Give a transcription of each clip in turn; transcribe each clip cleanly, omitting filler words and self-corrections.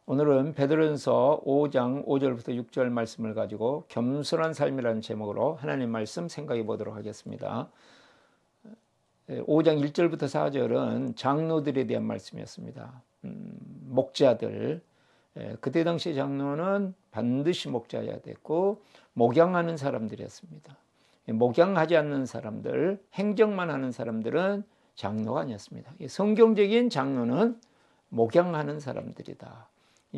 오늘은 베드로전서 5장 5절부터 6절 말씀을 가지고 겸손한 삶이라는 제목으로 하나님 말씀 생각해 보도록 하겠습니다. 5장 1절부터 4절은 장로들에 대한 말씀이었습니다. 목자들, 그때 당시 장로는 반드시 목자여야 됐고 목양하는 사람들이었습니다. 목양하지 않는 사람들, 행정만 하는 사람들은 장로가 아니었습니다. 성경적인 장로는 목양하는 사람들이다.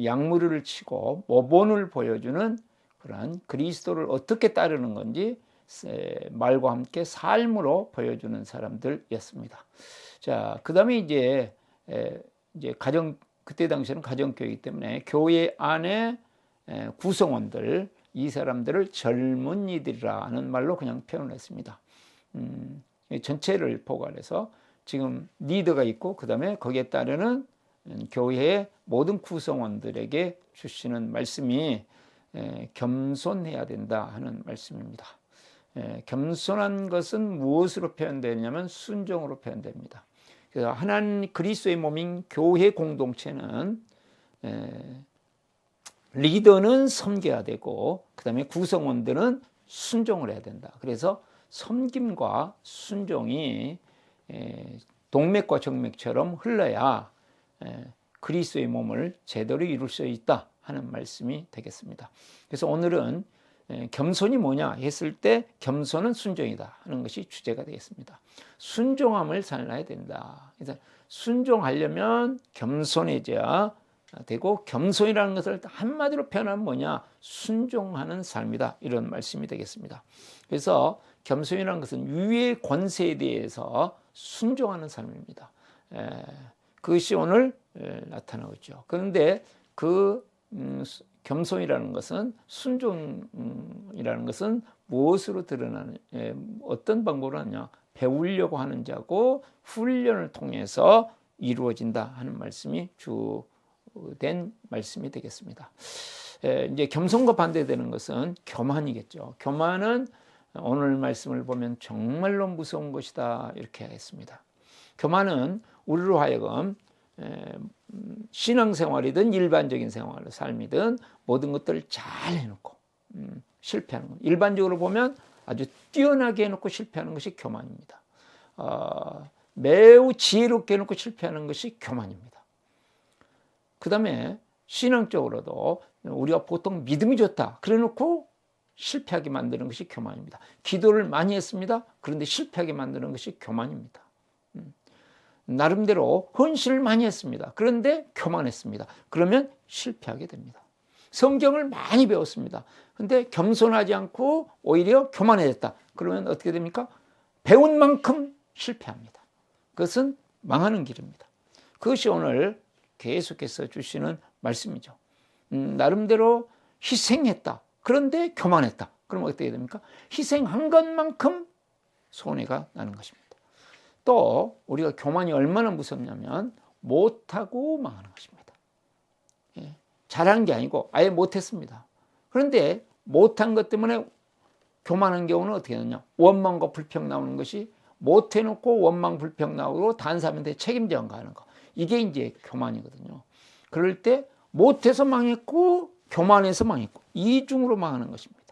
양무리를 치고 모본을 보여주는 그러한 그리스도를 어떻게 따르는 건지 말과 함께 삶으로 보여주는 사람들이었습니다. 자, 그 다음에 이제 그때 당시에는 가정교회이기 때문에 교회 안에 구성원들, 이 사람들을 젊은이들이라 하는 말로 그냥 표현했습니다. 전체를 포괄해서 지금 리더가 있고 그 다음에 거기에 따르는 교회의 모든 구성원들에게 주시는 말씀이 겸손해야 된다 하는 말씀입니다. 겸손한 것은 무엇으로 표현되냐면 순종으로 표현됩니다. 그래서 하나님 그리스도의 몸인 교회 공동체는 리더는 섬겨야 되고 그 다음에 구성원들은 순종을 해야 된다. 그래서 섬김과 순종이 동맥과 정맥처럼 흘러야 그리스도의 몸을 제대로 이룰 수 있다 하는 말씀이 되겠습니다. 그래서 오늘은 겸손이 뭐냐 했을 때 겸손은 순종이다 하는 것이 주제가 되겠습니다. 순종함을 살아야 된다. 그래서 순종하려면 겸손해져야 되고 겸손이라는 것을 한마디로 표현하면 뭐냐 순종하는 삶이다 이런 말씀이 되겠습니다. 그래서 겸손이라는 것은 위의 권세에 대해서 순종하는 삶입니다. 그것이 오늘 나타나고 있죠. 그런데 그 겸손이라는 것은 순종이라는 것은 무엇으로 드러나는 어떤 방법으로 하냐 배우려고 하는 자고 훈련을 통해서 이루어진다 하는 말씀이 주된 말씀이 되겠습니다. 이제 겸손과 반대되는 것은 교만이겠죠. 교만은 오늘 말씀을 보면 정말로 무서운 것이다 이렇게 하겠습니다. 교만은 우리로 하여금 신앙생활이든 일반적인 생활, 삶이든 모든 것들을 잘 해놓고 실패하는 것. 일반적으로 보면 아주 뛰어나게 해놓고 실패하는 것이 교만입니다. 매우 지혜롭게 해놓고 실패하는 것이 교만입니다. 그 다음에 신앙적으로도 우리가 보통 믿음이 좋다 그래놓고 실패하게 만드는 것이 교만입니다. 기도를 많이 했습니다. 그런데 실패하게 만드는 것이 교만입니다. 나름대로 헌신을 많이 했습니다. 그런데 교만했습니다. 그러면 실패하게 됩니다. 성경을 많이 배웠습니다. 그런데 겸손하지 않고 오히려 교만해졌다. 그러면 어떻게 됩니까? 배운 만큼 실패합니다. 그것은 망하는 길입니다. 그것이 오늘 계속해서 주시는 말씀이죠. 나름대로 희생했다. 그런데 교만했다. 그러면 어떻게 됩니까? 희생한 것만큼 손해가 나는 것입니다. 또 우리가 교만이 얼마나 무섭냐면 못하고 망하는 것입니다. 잘한 게 아니고 아예 못했습니다. 그런데 못한 것 때문에 교만한 경우는 어떻게 되느냐 원망과 불평 나오는 것이 못해놓고 원망 불평 나오고 다른 사람한테 책임 전가하는 거 이게 이제 교만이거든요. 그럴 때 못해서 망했고 교만해서 망했고 이중으로 망하는 것입니다.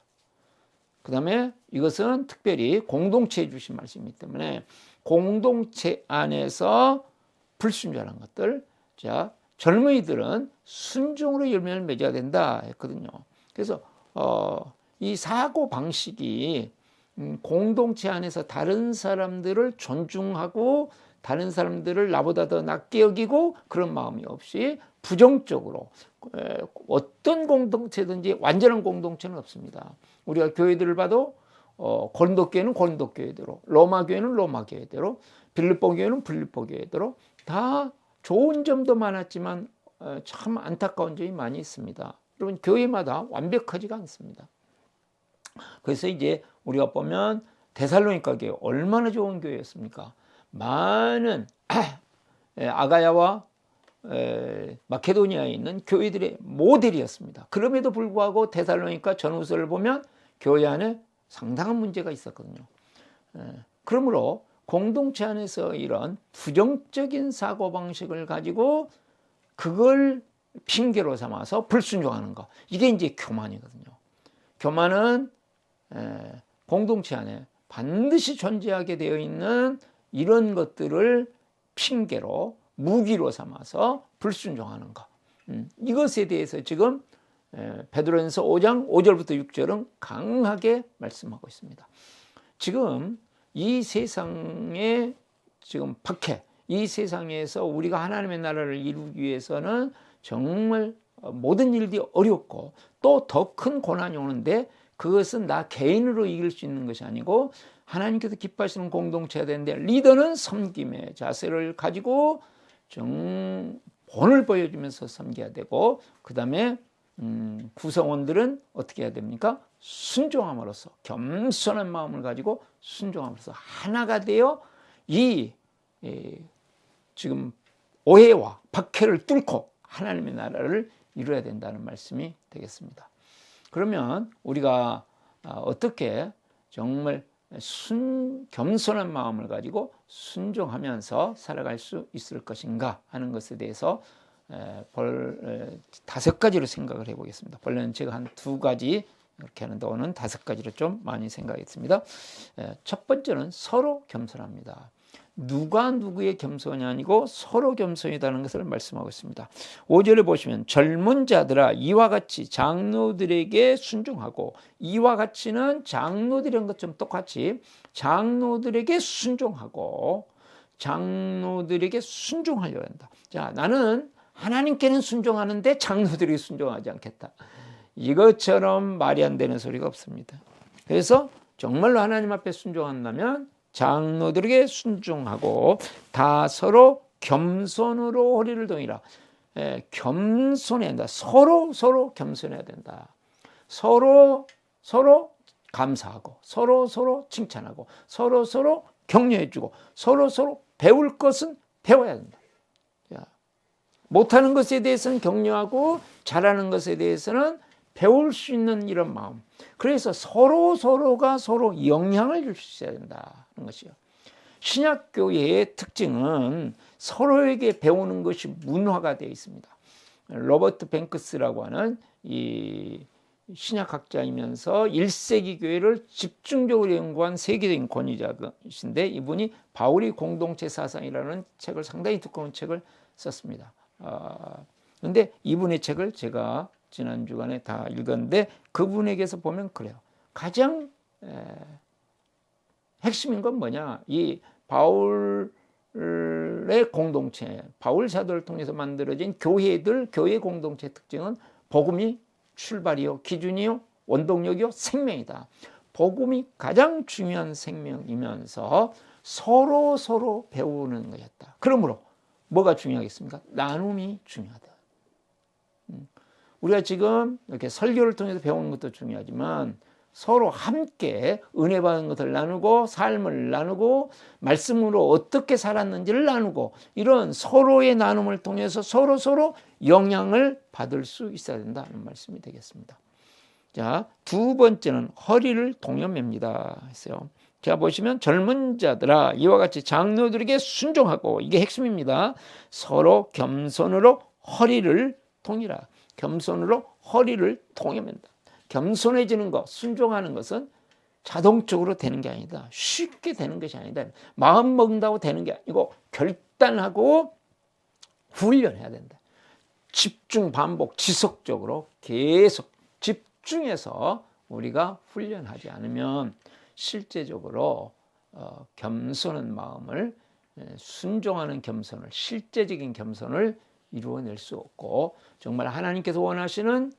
그 다음에 이것은 특별히 공동체에 주신 말씀이기 때문에 공동체 안에서 불순종하는 것들, 자 젊은이들은 순종으로 열매를 맺어야 된다 했거든요. 그래서 이 사고 방식이 공동체 안에서 다른 사람들을 존중하고 다른 사람들을 나보다 더 낮게 여기고 그런 마음이 없이 부정적으로 어떤 공동체든지 완전한 공동체는 없습니다. 우리가 교회들을 봐도 고린도교회는 고린도교회대로, 로마교회는 로마교회대로, 빌립보교회는 빌립보교회대로 다 좋은 점도 많았지만 참 안타까운 점이 많이 있습니다. 여러분 교회마다 완벽하지가 않습니다. 그래서 이제 우리가 보면 데살로니가 교회 얼마나 좋은 교회였습니까? 많은 아가야와 마케도니아에 있는 교회들의 모델이었습니다. 그럼에도 불구하고 데살로니가 전후서를 보면 교회 안에 상당한 문제가 있었거든요. 그러므로 공동체 안에서 이런 부정적인 사고방식을 가지고 그걸 핑계로 삼아서 불순종하는 거. 이게 이제 교만이거든요. 교만은 공동체 안에 반드시 존재하게 되어 있는 이런 것들을 핑계로 무기로 삼아서 불순종하는 것. 이것에 대해서 지금 베드로전서 5장 5절부터 6절은 강하게 말씀하고 있습니다. 지금 이 세상의 지금 박해, 이 세상에서 우리가 하나님의 나라를 이루기 위해서는 정말 모든 일들이 어렵고 또 더 큰 고난이 오는데 그것은 나 개인으로 이길 수 있는 것이 아니고 하나님께서 기뻐하시는 공동체가 되는데 리더는 섬김의 자세를 가지고 본을 보여주면서 섬겨야 되고 그 다음에 구성원들은 어떻게 해야 됩니까? 순종함으로써 겸손한 마음을 가지고 순종함으로써 하나가 되어 지금 오해와 박해를 뚫고 하나님의 나라를 이루어야 된다는 말씀이 되겠습니다. 그러면 우리가 어떻게 정말 겸손한 마음을 가지고 순종하면서 살아갈 수 있을 것인가 하는 것에 대해서 5가지로 생각을 해보겠습니다. 본래는 제가 한 2가지 이렇게 하는데 오늘 5가지로 좀 많이 생각했습니다. 첫 번째는 서로 겸손합니다. 누가 누구의 겸손이 아니고 서로 겸손이라는 것을 말씀하고 있습니다. 5절에 보시면 젊은 자들아 이와 같이 장로들에게 순종하고, 이와 같이는 장로들이란 것처럼 똑같이 장로들에게 순종하고 장로들에게 순종하려고 한다. 자, 나는 하나님께는 순종하는데 장로들에게 순종하지 않겠다. 이것처럼 말이 안 되는 소리가 없습니다. 그래서 정말로 하나님 앞에 순종한다면 장로들에게 순종하고 다 서로 겸손으로 허리를 동이라. 겸손해야 한다. 서로 겸손해야 된다. 서로 감사하고 서로 칭찬하고 서로 격려해주고 서로 배울 것은 배워야 된다. 못하는 것에 대해서는 격려하고 잘하는 것에 대해서는 배울 수 있는 이런 마음. 그래서 서로가 서로 영향을 줄 수 있어야 된다는 것이요. 신약교회의 특징은 서로에게 배우는 것이 문화가 되어 있습니다. 로버트 뱅크스라고 하는 이 신약학자이면서 1세기 교회를 집중적으로 연구한 세계적인 권위자이신데 이분이 바울이 공동체 사상이라는 책을 상당히 두꺼운 책을 썼습니다. 그런데 이분의 책을 제가 지난 주간에 다 읽었는데 그분에게서 보면 그래요. 가장 핵심인 건 뭐냐? 이 바울의 공동체, 바울 사도를 통해서 만들어진 교회 공동체 특징은 복음이 출발이요, 기준이요, 원동력이요, 생명이다. 복음이 가장 중요한 생명이면서 서로 배우는 것이었다. 그러므로 뭐가 중요하겠습니까? 나눔이 중요하다. 우리가 지금 이렇게 설교를 통해서 배우는 것도 중요하지만 서로 함께 은혜 받은 것을 나누고 삶을 나누고 말씀으로 어떻게 살았는지를 나누고 이런 서로의 나눔을 통해서 서로 영향을 받을 수 있어야 된다는 말씀이 되겠습니다. 자, 2번째는 허리를 동여맵니다 했어요. 자, 보시면 젊은 자들아 이와 같이 장로들에게 순종하고, 이게 핵심입니다. 서로 겸손으로 허리를 동이라. 겸손으로 허리를 동여맨다. 겸손해지는 것, 순종하는 것은 자동적으로 되는 게 아니다. 쉽게 되는 것이 아니다. 마음 먹는다고 되는 게 아니고 결단하고 훈련해야 된다. 집중, 반복, 지속적으로 계속 집중해서 우리가 훈련하지 않으면 실제적으로 겸손한 마음을, 순종하는 겸손을, 실제적인 겸손을 이루어낼 수 없고 정말 하나님께서 원하시는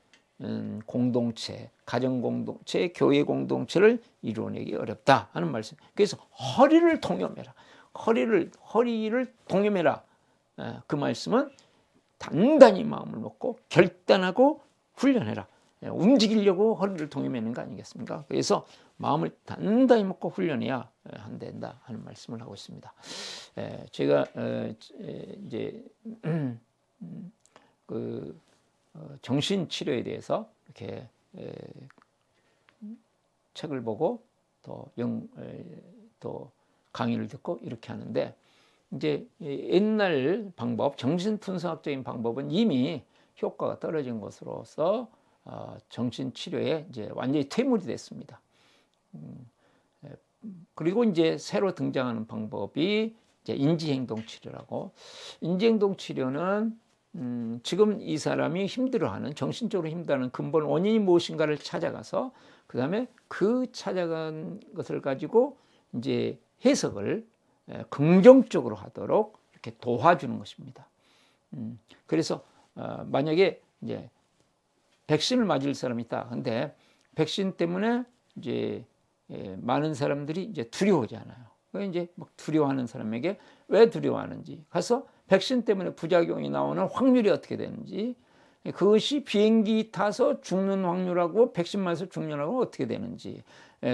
공동체, 가정공동체, 교회 공동체를 이루어내기 어렵다 하는 말씀. 그래서 허리를 동여매라. 허리를 동여매라. 그 말씀은 단단히 마음을 먹고 결단하고 훈련해라. 움직이려고 허리를 동여매는 거 아니겠습니까? 그래서 마음을 단단히 먹고 훈련해야 한다 하는 말씀을 하고 있습니다. 제가 이제 정신치료에 대해서 이렇게 책을 보고 또 강의를 듣고 이렇게 하는데 이제 옛날 방법, 정신분석학적인 방법은 이미 효과가 떨어진 것으로서 정신치료에 이제 완전히 퇴물이 됐습니다. 그리고 이제 새로 등장하는 방법이 이제 인지행동치료라고. 인지행동치료는 지금 이 사람이 힘들어하는, 정신적으로 힘들어하는 근본 원인이 무엇인가를 찾아가서 그 다음에 그 찾아간 것을 가지고 이제 해석을 긍정적으로 하도록 이렇게 도와주는 것입니다. 그래서 만약에 이제 백신을 맞을 사람이 있다. 근데 백신 때문에 이제 많은 사람들이 이제 두려워하잖아요. 이제 막 두려워하는 사람에게 왜 두려워하는지, 가서 백신 때문에 부작용이 나오는 확률이 어떻게 되는지, 그것이 비행기 타서 죽는 확률하고 백신 맞아서 죽는 확률하고 어떻게 되는지,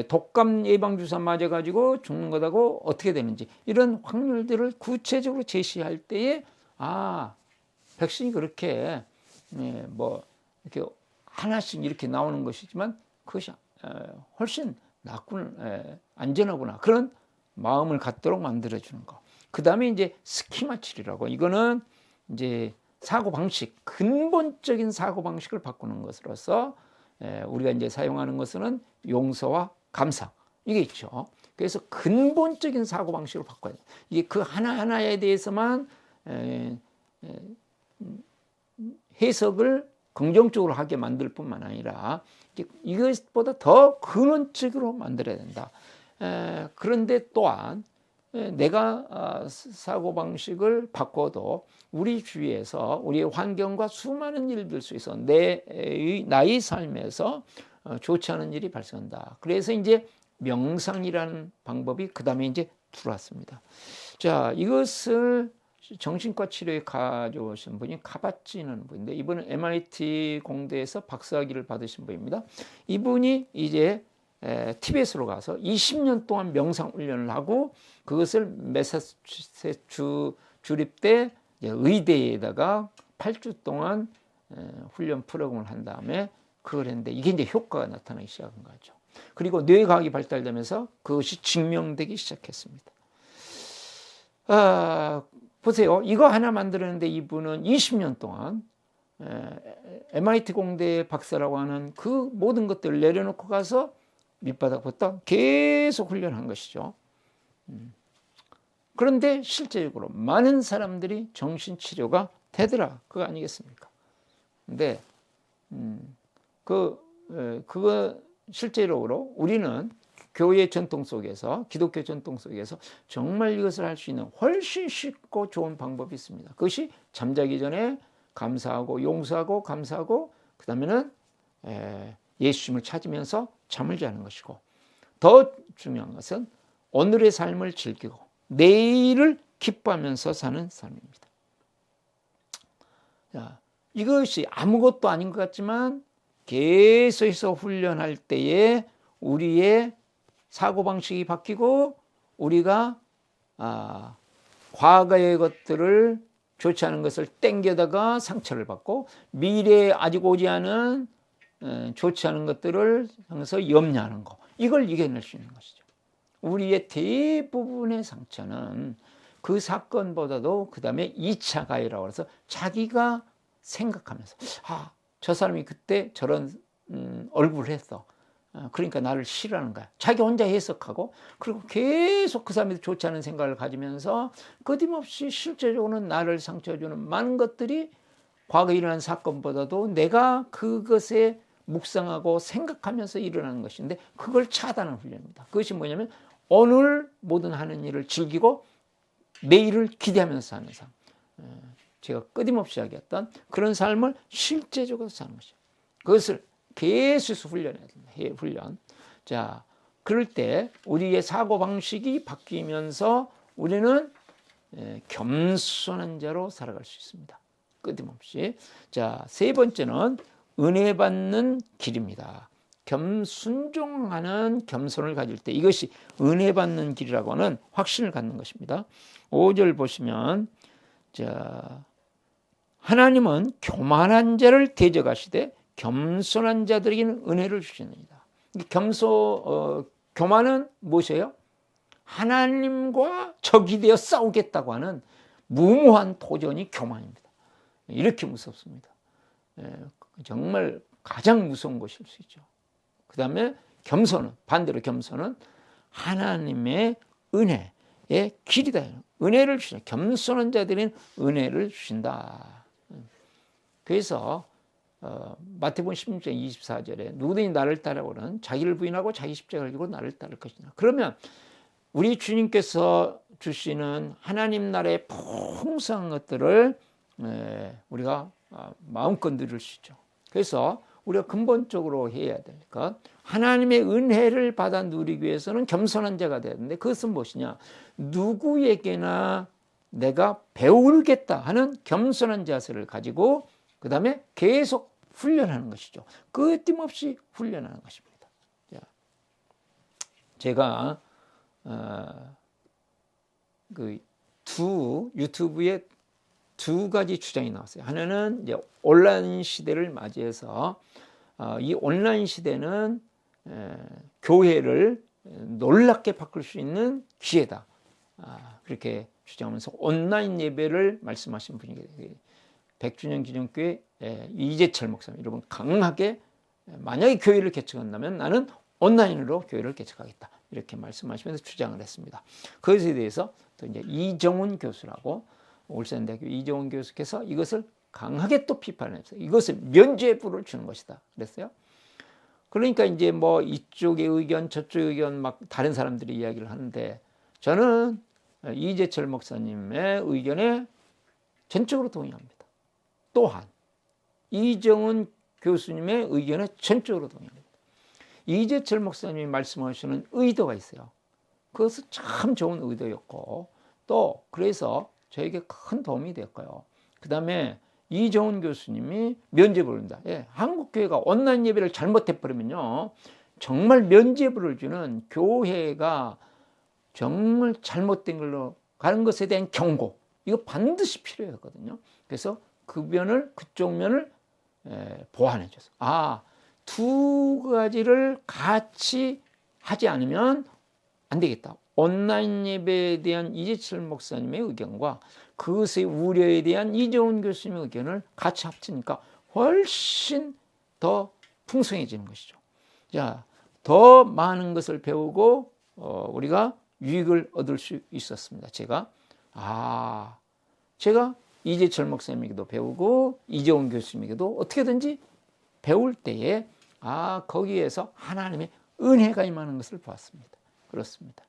독감 예방주사 맞아가지고 죽는 것하고 어떻게 되는지, 이런 확률들을 구체적으로 제시할 때에 백신이 그렇게 뭐 이렇게 하나씩 이렇게 나오는 것이지만 그것이 훨씬 낫구나, 안전하구나, 그런 마음을 갖도록 만들어주는 거. 그 다음에 이제 스키마 치료라고, 이거는 이제 사고방식, 근본적인 사고방식을 바꾸는 것으로서 우리가 이제 사용하는 것은 용서와 감사, 이게 있죠. 그래서 근본적인 사고방식을 바꿔야 돼요. 이게 그 하나하나에 대해서만 해석을 긍정적으로 하게 만들 뿐만 아니라 이것보다 더 근원적으로 만들어야 된다. 그런데 또한 내가 사고방식을 바꿔도 우리 주위에서 우리의 환경과 수많은 일들 속에서 나의 삶에서 좋지 않은 일이 발생한다. 그래서 이제 명상이라는 방법이 그 다음에 이제 들어왔습니다. 자, 이것을 정신과 치료에 가져오신 분이 카바찌라는 분인데, 이분은 MIT 공대에서 박사학위를 받으신 분입니다. 이분이 이제 티베트로 가서 20년 동안 명상 훈련을 하고 그것을 매사추세츠 주립대 의대에다가 8주 동안 훈련 프로그램을 한 다음에 그걸 했는데, 이게 이제 효과가 나타나기 시작한 거죠. 그리고 뇌과학이 발달되면서 그것이 증명되기 시작했습니다. 보세요. 이거 하나 만들었는데 이분은 20년 동안 MIT 공대 박사라고 하는 그 모든 것들을 내려놓고 가서 밑바닥부터 계속 훈련한 것이죠. 그런데 실제적으로 많은 사람들이 정신치료가 되더라, 그거 아니겠습니까? 근데 그거 실제적으로 우리는 교회 전통 속에서, 기독교 전통 속에서 정말 이것을 할 수 있는 훨씬 쉽고 좋은 방법이 있습니다. 그것이 잠자기 전에 감사하고 용서하고 감사하고 그 다음에는 예수님을 찾으면서 잠을 자는 것이고, 더 중요한 것은 오늘의 삶을 즐기고 내일을 기뻐하면서 사는 삶입니다. 자, 이것이 아무것도 아닌 것 같지만 계속해서 훈련할 때에 우리의 사고방식이 바뀌고 우리가 과거의 것들을, 좋지 않은 것을 땡겨다가 상처를 받고 미래에 아직 오지 않은 좋지 않은 것들을 향해서 염려하는 거, 이걸 이겨낼 수 있는 것이죠. 우리의 대부분의 상처는 그 사건보다도 그 다음에 2차 가해라고 해서 자기가 생각하면서 저 사람이 그때 저런 얼굴을 했어, 그러니까 나를 싫어하는 거야, 자기 혼자 해석하고, 그리고 계속 그 사람이 좋지 않은 생각을 가지면서 끊임없이 실제적으로는 나를 상처주는 많은 것들이 과거에 일어난 사건보다도 내가 그것에 묵상하고 생각하면서 일어나는 것인데, 그걸 차단하는 훈련입니다. 그것이 뭐냐면 오늘 모든 하는 일을 즐기고 내일을 기대하면서 사는 삶, 제가 끊임없이 이야기했던 그런 삶을 실제적으로 사는 것이죠. 그것을 계속 훈련해야 됩니다. 훈련. 자, 그럴 때 우리의 사고방식이 바뀌면서 우리는 겸손한 자로 살아갈 수 있습니다. 끊임없이. 자, 세 번째는 은혜 받는 길입니다. 순종하는 겸손을 가질 때, 이것이 은혜 받는 길이라고 하는 확신을 갖는 것입니다. 5절 보시면, 자, 하나님은 교만한 자를 대적하시되 겸손한 자들에게는 은혜를 주시느니라. 교만은 무엇이에요? 하나님과 적이 되어 싸우겠다고 하는 무모한 도전이 교만입니다. 이렇게 무섭습니다. 정말 가장 무서운 것일 수 있죠. 그 다음에 겸손은, 반대로 겸손은 하나님의 은혜의 길이다. 은혜를 주신다. 겸손한 자들은 은혜를 주신다. 그래서 마태복음 16장 24절에 누구든지 나를 따라오는 자기를 부인하고 자기 십자가를 지고 나를 따를 것이다. 그러면 우리 주님께서 주시는 하나님 나라의 풍성한 것들을 우리가 마음껏 누릴 수 있죠. 그래서 우리가 근본적으로 해야 될 것, 하나님의 은혜를 받아 누리기 위해서는 겸손한 자가 돼야 되는데, 그것은 무엇이냐? 누구에게나 내가 배우겠다 하는 겸손한 자세를 가지고 그 다음에 계속 훈련하는 것이죠. 끊임없이 훈련하는 것입니다. 제가 유튜브에 두 가지 주장이 나왔어요. 하나는 이제 온라인 시대를 맞이해서 이 온라인 시대는 교회를 놀랍게 바꿀 수 있는 기회다. 그렇게 주장하면서 온라인 예배를 말씀하신 분이 계세요. 백주년 기념교회 이재철 목사님, 여러분 강하게 만약에 교회를 개척한다면 나는 온라인으로 교회를 개척하겠다. 이렇게 말씀하시면서 주장을 했습니다. 그것에 대해서 또 이제 이정훈 교수라고 울산대학교 이정훈 교수께서 이것을 강하게 또 비판했어요. 이것을 면죄부를 주는 것이다. 그랬어요. 그러니까 이제 뭐 이쪽의 의견, 저쪽의 의견 막 다른 사람들이 이야기를 하는데 저는 이재철 목사님의 의견에 전적으로 동의합니다. 또한 이정훈 교수님의 의견에 전적으로 동의합니다. 이재철 목사님이 말씀하시는 의도가 있어요. 그것은 참 좋은 의도였고 또 그래서 저에게 큰 도움이 됐고요. 그 다음에 이정훈 교수님이 면죄부를 준다. 한국교회가 온라인 예배를 잘못해버리면요, 정말 면죄부를 주는 교회가 정말 잘못된 걸로 가는 것에 대한 경고, 이거 반드시 필요하거든요. 그래서 그쪽 면을 보완해줘서 두 가지를 같이 하지 않으면 안 되겠다. 온라인 예배에 대한 이재철 목사님의 의견과 그것의 우려에 대한 이정훈 교수님의 의견을 같이 합치니까 훨씬 더 풍성해지는 것이죠. 자, 더 많은 것을 배우고 우리가 유익을 얻을 수 있었습니다. 제가 이재철 목사님에게도 배우고 이정훈 교수님에게도 어떻게든지 배울 때에 거기에서 하나님의 은혜가 임하는 것을 보았습니다. 그렇습니다.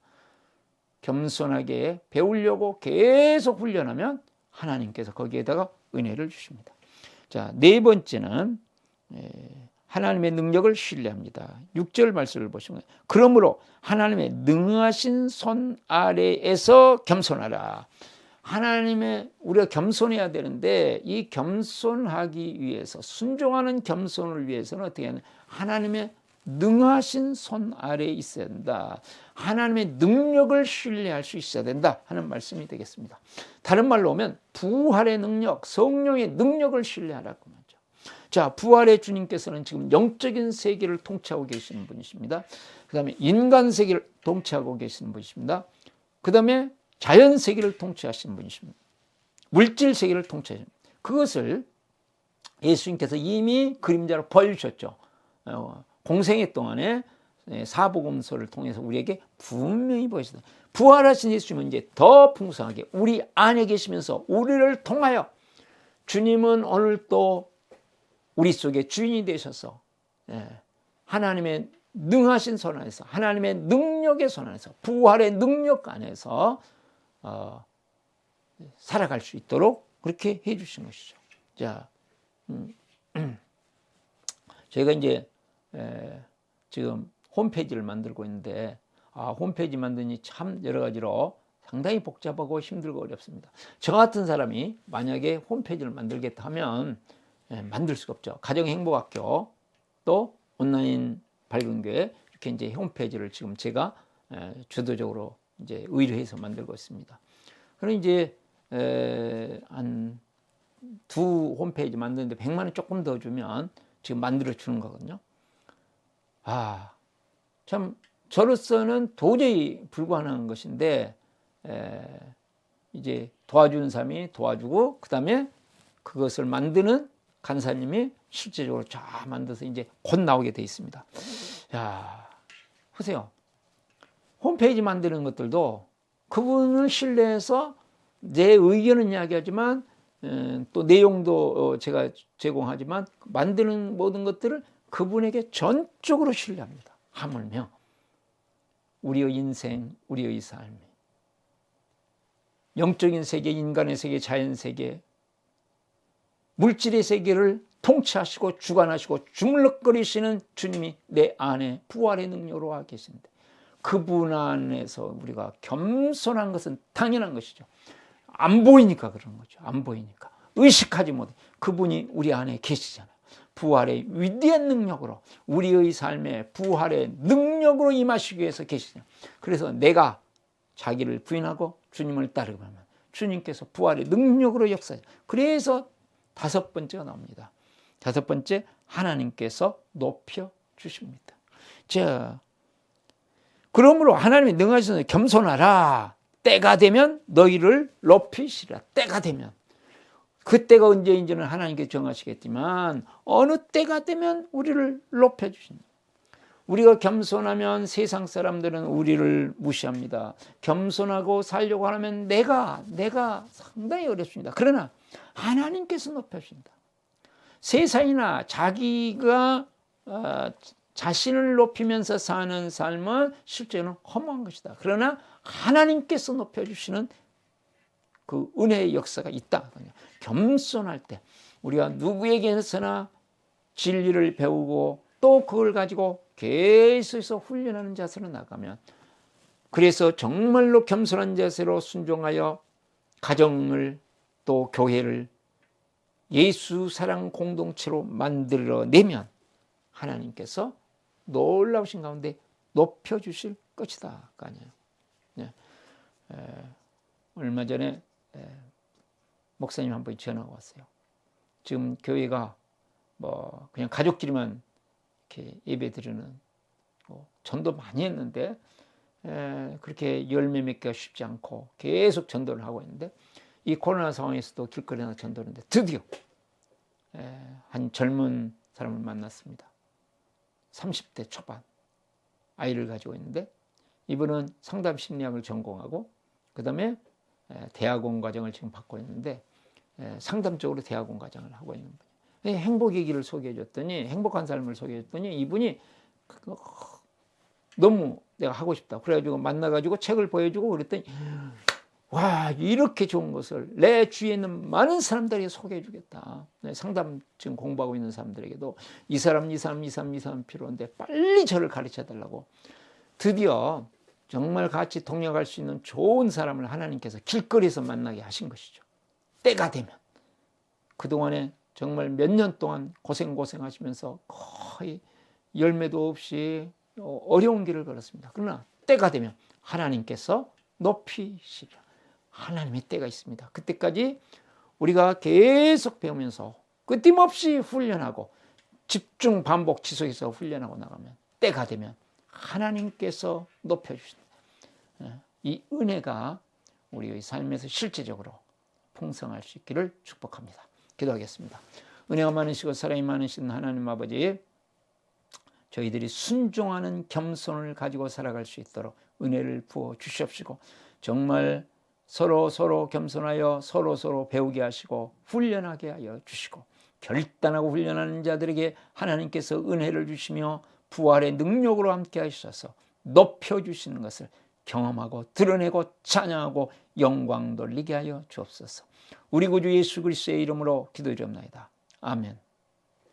겸손하게 배우려고 계속 훈련하면 하나님께서 거기에다가 은혜를 주십니다. 자, 네 번째는 하나님의 능력을 신뢰합니다. 6절 말씀을 보시면 그러므로 하나님의 능하신 손 아래에서 겸손하라. 우리가 겸손해야 되는데 이 겸손하기 위해서 순종하는 겸손을 위해서는 어떻게 하냐? 하나님의 능하신 손 아래에 있어야 된다. 하나님의 능력을 신뢰할 수 있어야 된다 하는 말씀이 되겠습니다. 다른 말로 하면 부활의 능력, 성령의 능력을 신뢰하라고 하죠. 자, 부활의 주님께서는 지금 영적인 세계를 통치하고 계시는 분이십니다. 그 다음에 인간 세계를 통치하고 계시는 분이십니다. 그 다음에 자연 세계를 통치하시는 분이십니다. 물질 세계를 통치하십니다. 그것을 예수님께서 이미 그림자로 보여주셨죠. 공생애 동안에 사복음서를 통해서 우리에게 분명히 보여주셨다. 부활하신 예수님은 이제 더 풍성하게 우리 안에 계시면서 우리를 통하여 주님은 오늘 또 우리 속에 주인이 되셔서 하나님의 능하신 손 안에서, 하나님의 능력의 손 안에서, 부활의 능력 안에서 살아갈 수 있도록 그렇게 해 주신 것이죠. 자, 저희가 이제 지금 홈페이지를 만들고 있는데 홈페이지 만드니 참 여러 가지로 상당히 복잡하고 힘들고 어렵습니다. 저 같은 사람이 만약에 홈페이지를 만들겠다 하면 만들 수가 없죠. 가정행복학교 또 온라인 밝은교회 이렇게 이제 홈페이지를 지금 제가 주도적으로 이제 의뢰해서 만들고 있습니다. 그럼 이제 한 두 홈페이지 만드는데 100만 원 조금 더 주면 지금 만들어 주는 거거든요. 참 저로서는 도저히 불가능한 것인데 이제 도와주는 사람이 도와주고 그 다음에 그것을 만드는 간사님이 실제적으로 쫙 만들어서 이제 곧 나오게 돼 있습니다. 야, 보세요. 홈페이지 만드는 것들도 그분을 신뢰해서 내 의견은 이야기하지만 또 내용도 제가 제공하지만 만드는 모든 것들을 그분에게 전적으로 신뢰합니다. 하물며 우리의 인생, 우리의 삶, 영적인 세계, 인간의 세계, 자연 세계, 물질의 세계를 통치하시고 주관하시고 주물럭거리시는 주님이 내 안에 부활의 능력으로 와 계신데 그분 안에서 우리가 겸손한 것은 당연한 것이죠. 안 보이니까 그런 거죠. 안 보이니까. 의식하지 못해. 그분이 우리 안에 계시잖아요. 부활의 위대한 능력으로 우리의 삶에 부활의 능력으로 임하시기 위해서 계시잖아요. 그래서 내가 자기를 부인하고 주님을 따르고 하면 주님께서 부활의 능력으로 역사해요. 그래서 5번째가 나옵니다. 5번째, 하나님께서 높여주십니다. 자, 그러므로 하나님이 능하셔서 겸손하라. 때가 되면 너희를 높이시라. 때가 되면. 그때가 언제인지는 하나님께 정하시겠지만 어느 때가 되면 우리를 높여주신다. 우리가 겸손하면 세상 사람들은 우리를 무시합니다. 겸손하고 살려고 하면 내가 상당히 어렵습니다. 그러나 하나님께서 높여주신다. 세상이나 자기가 자신을 높이면서 사는 삶은 실제로는 허무한 것이다. 그러나 하나님께서 높여주시는 그 은혜의 역사가 있다. 겸손할 때 우리가 누구에게서나 진리를 배우고 또 그걸 가지고 계속해서 훈련하는 자세로 나가면, 그래서 정말로 겸손한 자세로 순종하여 가정을 또 교회를 예수 사랑 공동체로 만들어내면 하나님께서 놀라우신 가운데 높여주실 것이다. 그 아니에요. 네. 얼마 전에 목사님 한 분이 전화가 왔어요. 지금 교회가 뭐 그냥 가족끼리만 이렇게 예배 드리는 전도 많이 했는데 그렇게 열매 맺기가 쉽지 않고 계속 전도를 하고 있는데 이 코로나 상황에서도 길거리나 전도하는데 드디어 한 젊은 사람을 만났습니다. 30대 초반 아이를 가지고 있는데 이분은 상담 심리학을 전공하고 그 다음에 대학원 과정을 지금 받고 있는데 상담적으로 대학원 과정을 하고 있는 분이에요. 행복의 길을 소개해 줬더니, 행복한 삶을 소개해 줬더니 이분이 너무 내가 하고 싶다. 그래가지고 만나가지고 책을 보여주고 그랬더니 와, 이렇게 좋은 것을 내 주위에 있는 많은 사람들에게 소개해 주겠다. 상담 지금 공부하고 있는 사람들에게도 이 사람 필요한데 빨리 저를 가르쳐 달라고. 드디어 정말 같이 동역할 수 있는 좋은 사람을 하나님께서 길거리에서 만나게 하신 것이죠. 때가 되면. 그동안에 정말 몇 년 동안 고생하시면서 거의 열매도 없이 어려운 길을 걸었습니다. 그러나 때가 되면 하나님께서 높이시리라. 하나님의 때가 있습니다. 그때까지 우리가 계속 배우면서 끊임없이 훈련하고 집중 반복 지속해서 훈련하고 나가면 때가 되면 하나님께서 높여주신다. 이 은혜가 우리의 삶에서 실제적으로 풍성할 수 있기를 축복합니다. 기도하겠습니다. 은혜가 많으시고 사랑이 많으신 하나님 아버지, 저희들이 순종하는 겸손을 가지고 살아갈 수 있도록 은혜를 부어 주시옵시고, 정말 서로 겸손하여 서로 배우게 하시고 훈련하게 하여 주시고, 결단하고 훈련하는 자들에게 하나님께서 은혜를 주시며 부활의 능력으로 함께 하셔서 높여주시는 것을 경험하고 드러내고 찬양하고 영광 돌리게 하여 주옵소서. 우리 구주 예수 그리스도의 이름으로 기도드립니다. 아멘.